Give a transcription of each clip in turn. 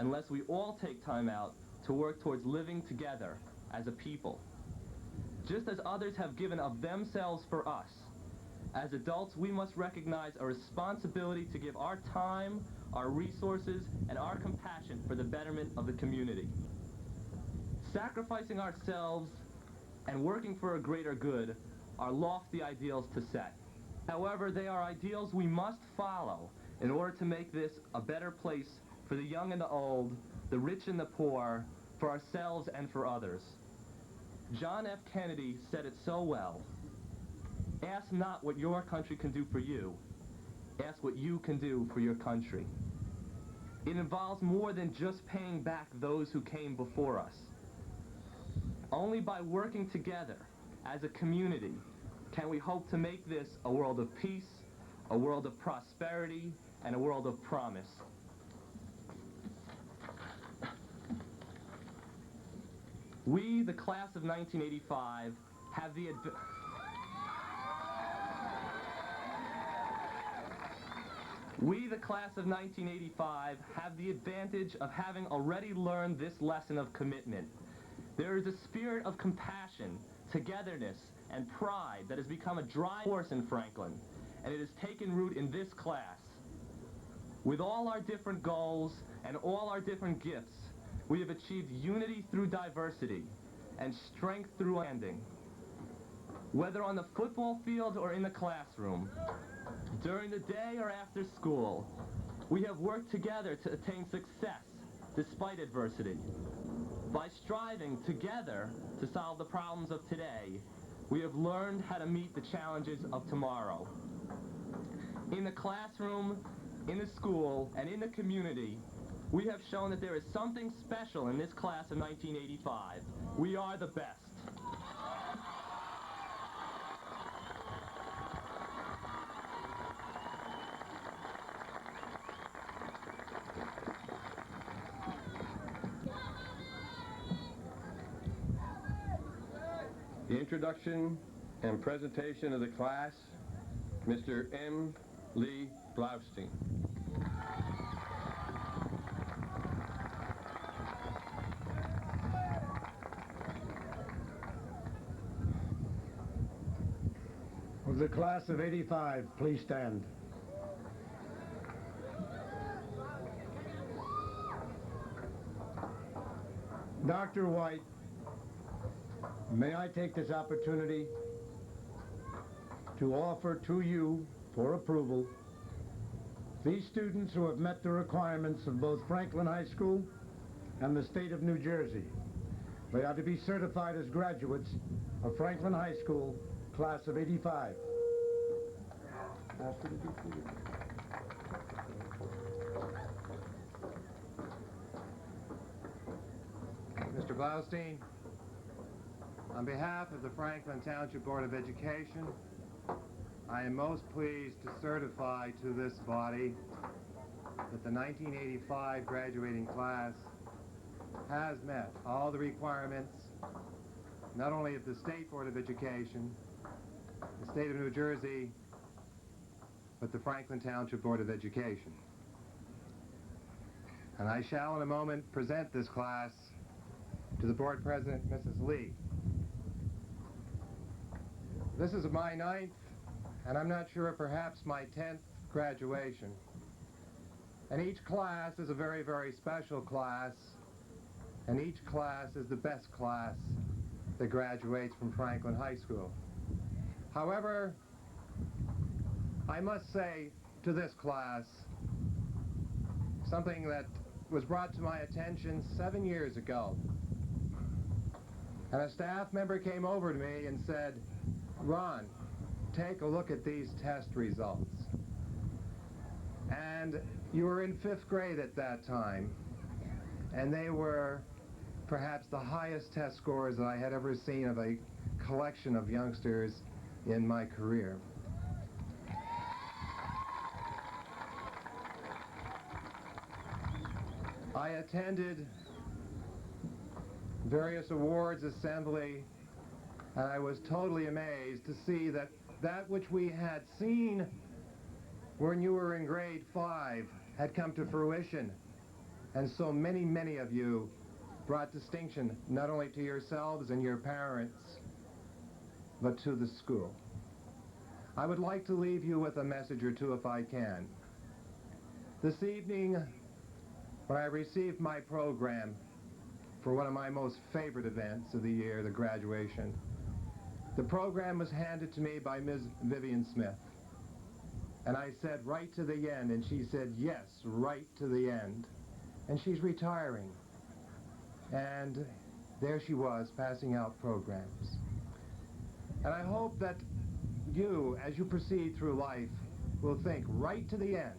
unless we all take time out to work towards living together as a people. Just as others have given of themselves for us, as adults we must recognize a responsibility to give our time, our resources, and our compassion for the betterment of the community. Sacrificing ourselves and working for a greater good are lofty ideals to set. However, they are ideals we must follow in order to make this a better place for the young and the old, the rich and the poor, for ourselves and for others. John F. Kennedy said it so well. Ask not what your country can do for you. Ask what you can do for your country. It involves more than just paying back those who came before us. Only by working together as a community can we hope to make this a world of peace, a world of prosperity, and a world of promise. We, the class of 1985, have the advantage of having already learned this lesson of commitment. There is a spirit of compassion, togetherness, and pride that has become a driving force in Franklin, and it has taken root in this class. With all our different goals and all our different gifts, we have achieved unity through diversity and strength through understanding. Whether on the football field or in the classroom, during the day or after school, we have worked together to attain success despite adversity. By striving together to solve the problems of today, we have learned how to meet the challenges of tomorrow. In the classroom, in the school, and in the community, we have shown that there is something special in this class of 1985. We are the best. The introduction and presentation of the class, Mr. M. Lee Blaustein. Will the class of 85 please stand? Dr. White, may I take this opportunity to offer to you for approval these students who have met the requirements of both Franklin High School and the state of New Jersey. They are to be certified as graduates of Franklin High School, class of 85. Mr. Blaustein, on behalf of the Franklin Township Board of Education, I am most pleased to certify to this body that the 1985 graduating class has met all the requirements, not only of the State Board of Education, the State of New Jersey, but the Franklin Township Board of Education. And I shall in a moment present this class to the Board President, Mrs. Lee. This is my 9th, and I'm not sure, perhaps my 10th graduation. And each class is a very, very special class, and each class is the best class that graduates from Franklin High School. However, I must say to this class something that was brought to my attention 7 years ago. And a staff member came over to me and said, "Ron, take a look at these test results." And you were in 5th grade at that time, and they were perhaps the highest test scores that I had ever seen of a collection of youngsters in my career. I attended various awards assembly, and I was totally amazed to see that that which we had seen when you were in grade 5 had come to fruition and so many, many of you brought distinction not only to yourselves and your parents, but to the school. I would like to leave you with a message or two if I can. This evening, when I received my program for one of my most favorite events of the year, the graduation, the program was handed to me by Ms. Vivian Smith. And I said, right to the end, and she said, yes, right to the end. And she's retiring. And there she was, passing out programs. And I hope that you, as you proceed through life, will think right to the end.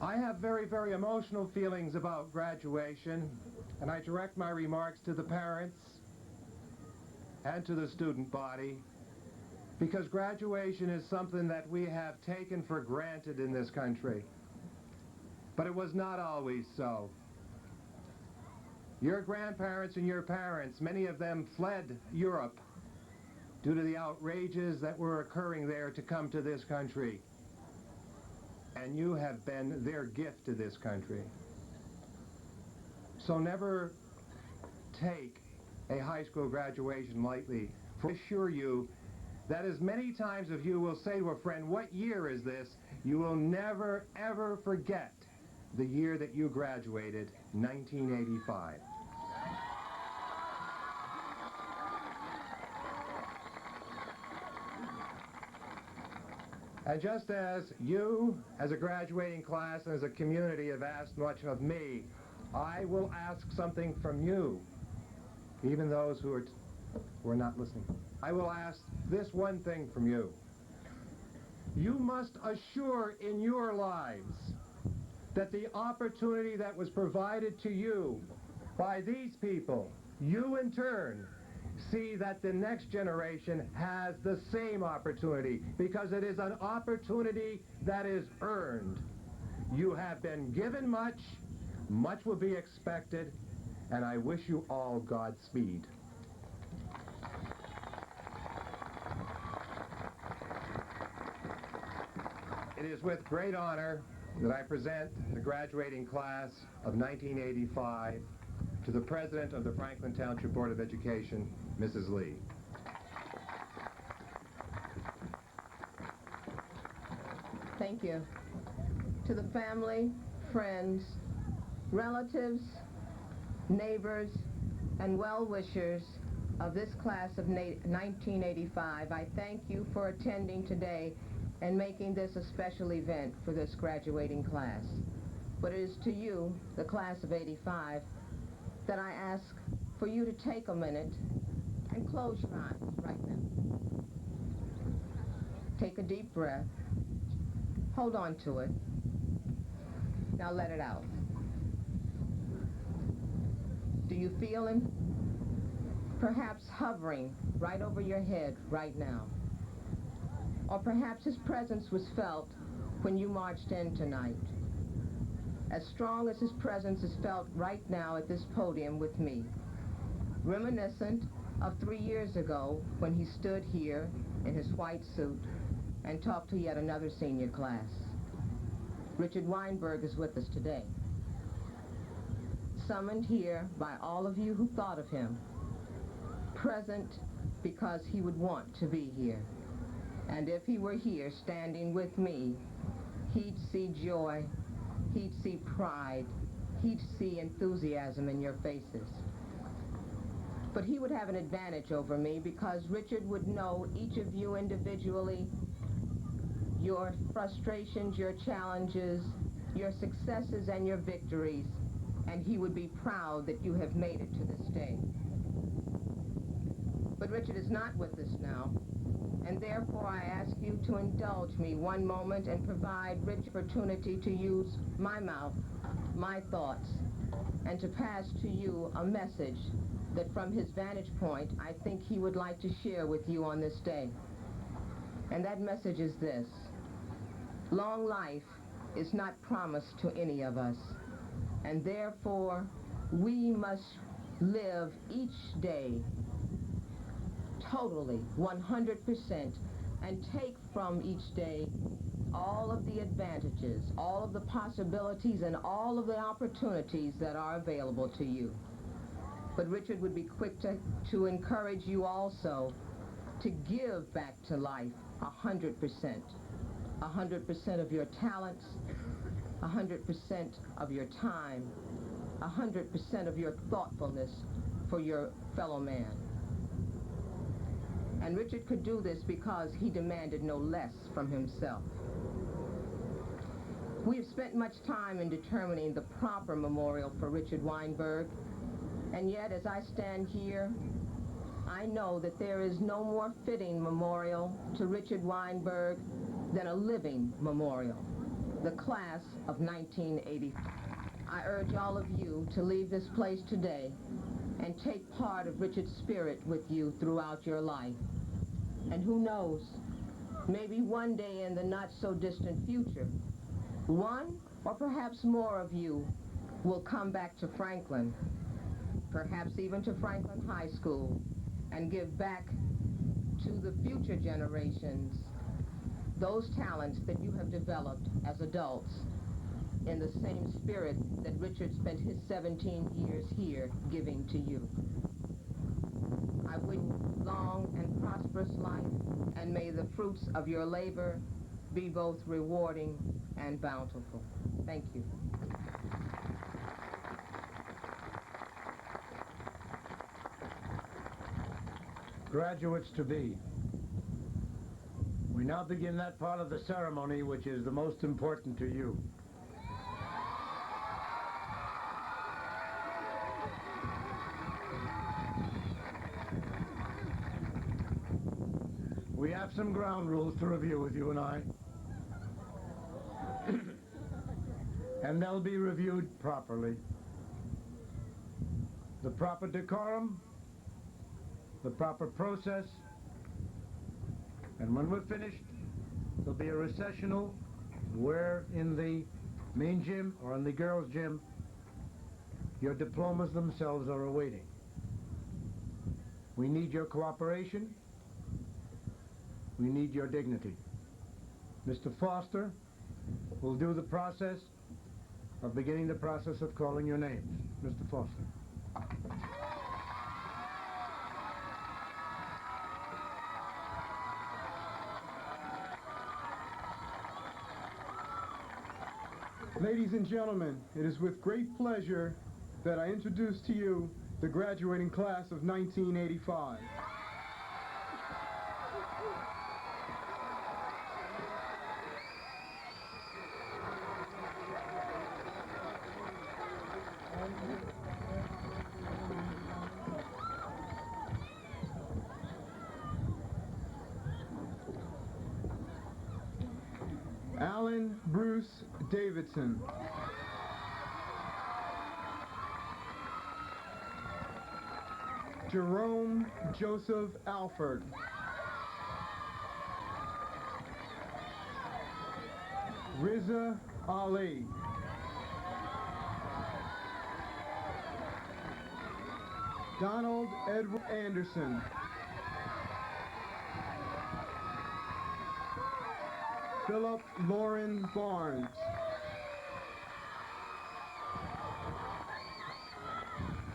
I have very, very emotional feelings about graduation, and I direct my remarks to the parents and to the student body, because graduation is something that we have taken for granted in this country. But it was not always so. Your grandparents and your parents, many of them fled Europe due to the outrages that were occurring there to come to this country. And you have been their gift to this country. So never take a high school graduation lightly. For I assure you that as many times as you will say to a friend, what year is this? You will never, ever forget the year that you graduated, 1985. And just as you, as a graduating class and as a community, have asked much of me, I will ask something from you, even those who are not listening. I will ask this one thing from you. You must assure in your lives that the opportunity that was provided to you by these people, you in turn, see that the next generation has the same opportunity, because it is an opportunity that is earned. You have been given much, much will be expected, and I wish you all Godspeed. It is with great honor that I present the graduating class of 1985 to the President of the Franklin Township Board of Education, Mrs. Lee. Thank you. To the family, friends, relatives, neighbors, and well-wishers of this class of 1985, I thank you for attending today and making this a special event for this graduating class. But it is to you, the class of 85, that I ask for you to take a minute and close your eyes right now. Take a deep breath. Hold on to it. Now let it out. Do you feel him? Perhaps hovering right over your head right now. Or perhaps his presence was felt when you marched in tonight. As strong as his presence is felt right now at this podium with me. Reminiscent of 3 years ago when he stood here in his white suit and talked to yet another senior class. Richard Weinberg is with us today. Summoned here by all of you who thought of him. Present because he would want to be here. And if he were here standing with me, he'd see joy, he'd see pride, he'd see enthusiasm in your faces. But he would have an advantage over me because Richard would know each of you individually, your frustrations, your challenges, your successes and your victories, and he would be proud that you have made it to this day. But Richard is not with us now, and therefore I ask you to indulge me one moment and provide rich opportunity to use my mouth, my thoughts, and to pass to you a message that from his vantage point I think he would like to share with you on this day. And that message is this: long life is not promised to any of us, and therefore we must live each day totally, 100%, and take from each day all of the advantages, all of the possibilities, and all of the opportunities that are available to you. But Richard would be quick to encourage you also to give back to life 100%. 100% of your talents, 100% of your time, 100% of your thoughtfulness for your fellow man. And Richard could do this because he demanded no less from himself. We have spent much time in determining the proper memorial for Richard Weinberg, and yet as I stand here, I know that there is no more fitting memorial to Richard Weinberg than a living memorial, the class of 1980. I urge all of you to leave this place today and take part of Richard's spirit with you throughout your life. And who knows, maybe one day in the not-so-distant future, one or perhaps more of you will come back to Franklin, perhaps even to Franklin High School, and give back to the future generations those talents that you have developed as adults in the same spirit that Richard spent his 17 years here giving to you. I wish you long and prosperous life, and may the fruits of your labor be both rewarding and bountiful. Thank you. Graduates to be. We now begin that part of the ceremony which is the most important to you. We have some ground rules to review with you and I. And they'll be reviewed properly. The proper decorum, the proper process, and when we're finished, there'll be a recessional where in the main gym or in the girls' gym, your diplomas themselves are awaiting. We need your cooperation. We need your dignity. Mr. Foster will do the process of beginning the process of calling your names. Mr. Foster. Ladies and gentlemen, it is with great pleasure that I introduce to you the graduating class of 1985. Alan Bruce Davidson. Jerome Joseph Alford. Riza Ali. Donald Edward Anderson. Philip Lauren Barnes.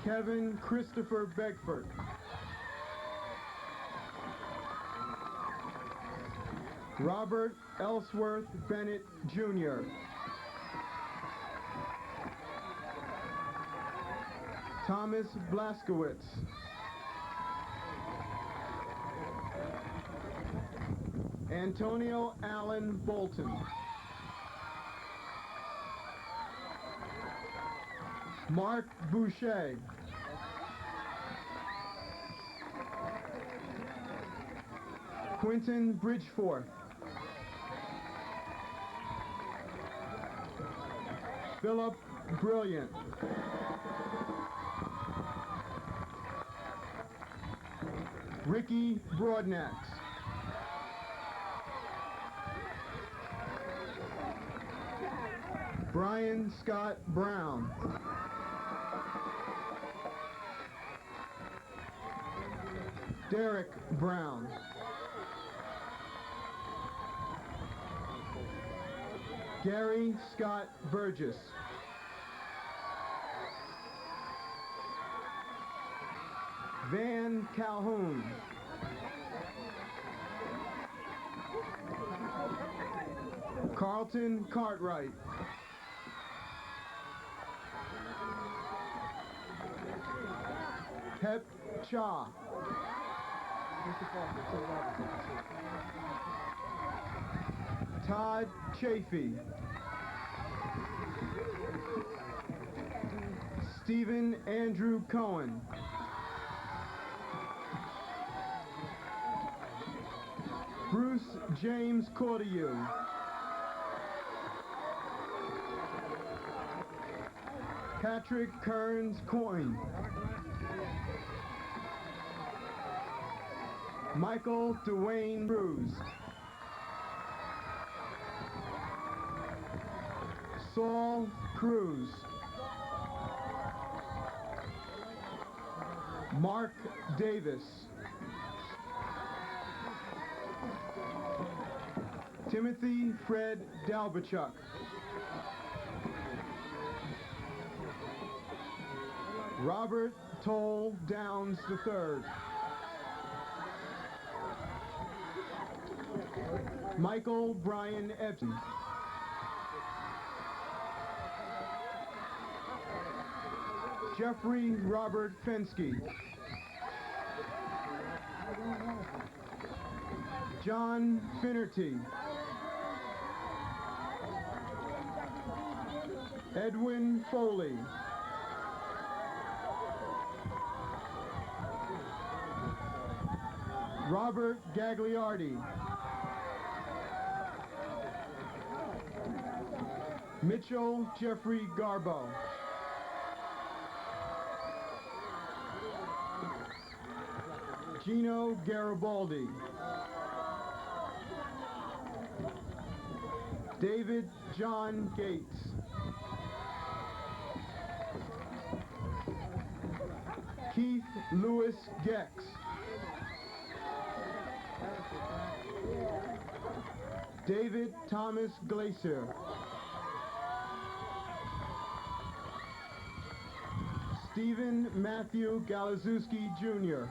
Kevin Christopher Begford. Robert Ellsworth Bennett, Jr. Thomas Blaskowitz. Antonio Allen Bolton. Mark Boucher. Quentin Bridgeforth. Philip Brilliant. Ricky Broadnax. Brian Scott Brown. Derek Brown. Gary Scott Burgess. Van Calhoun. Carlton Cartwright. Pep Cha. Todd Chafee. Stephen Andrew Cohen. Bruce James Cordieu. Patrick Kearns Coyne. Michael Dwayne Cruz. Saul Cruz. Mark Davis. Timothy Fred Dalbachuk. Robert Toll Downs III. Michael Brian Epson. Jeffrey Robert Fensky. John Finnerty. Edwin Foley. Robert Gagliardi. Mitchell Jeffrey Garbo. Gino Garibaldi. David John Gates. Keith Lewis Gex. David Thomas Glacier. Stephen Matthew Galazewski Jr.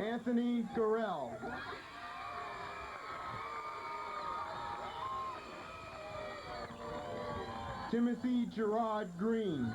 Anthony Gorell. Timothy Gerard Green.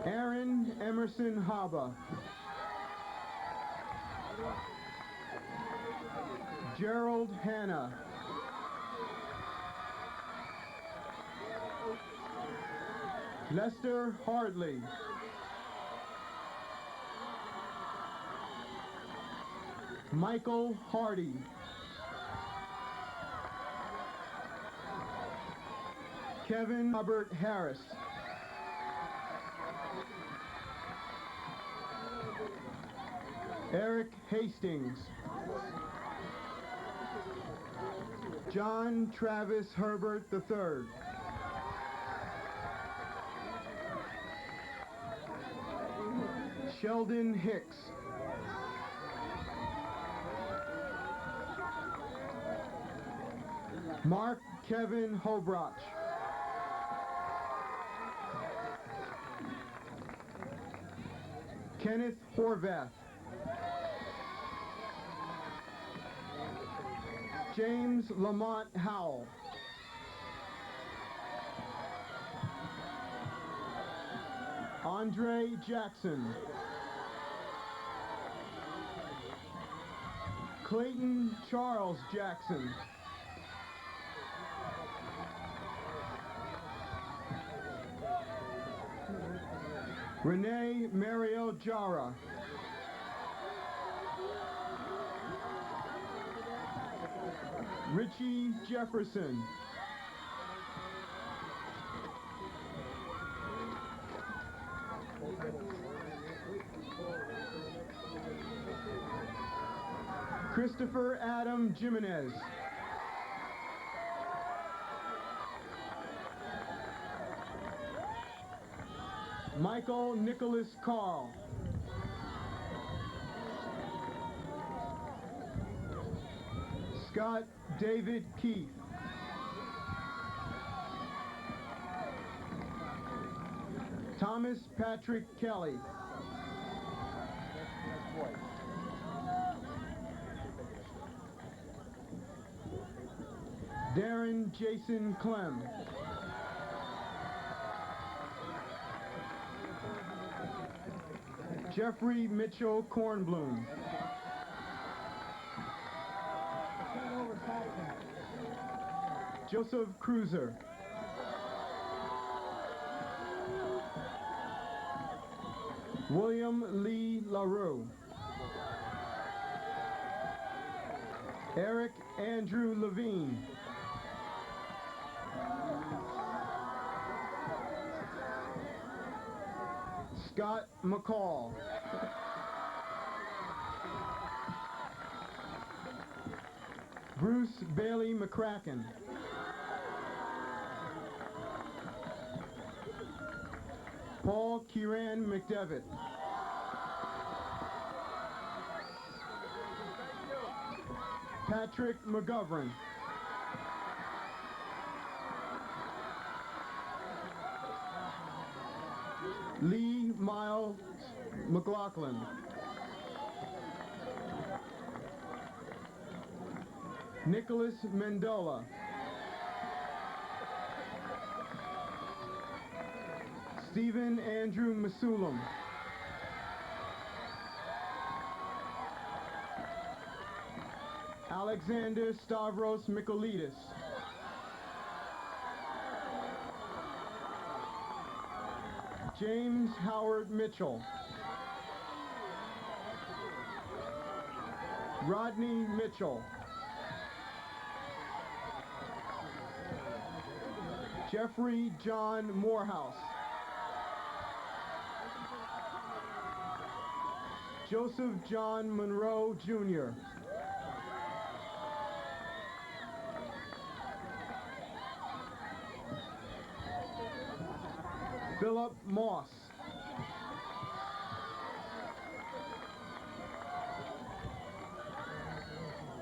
Aaron Emerson Haba. Gerald Hanna. Lester Hardley. Michael Hardy. Kevin Robert Harris. Eric Hastings. John Travis Herbert III. Sheldon Hicks. Mark Kevin Hobroch. Kenneth Horvath. James Lamont Howell. Andre Jackson. Clayton Charles Jackson. Renee Mario Jara. Richie Jefferson. Christopher Adam Jimenez. Michael Nicholas Carl. Scott David Keith. Thomas Patrick Kelly. Darren Jason Clem. Jeffrey Mitchell Kornblum. Joseph Cruiser. William Lee LaRue. Eric Andrew Levine. Scott McCall. Bruce Bailey McCracken. Paul Kieran McDevitt. Patrick McGovern. Lee Miles McLaughlin. Nicholas Mendola. Stephen Andrew Masulam. Alexander Stavros Mikolidis. James Howard Mitchell. Rodney Mitchell. Jeffrey John Morehouse. Joseph John Monroe, Jr. Philip Moss.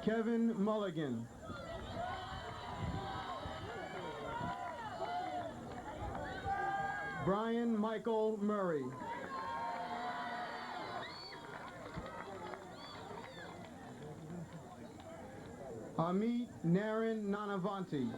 Kevin Mulligan. Brian Michael Murray. Amit Naren Nanavanti.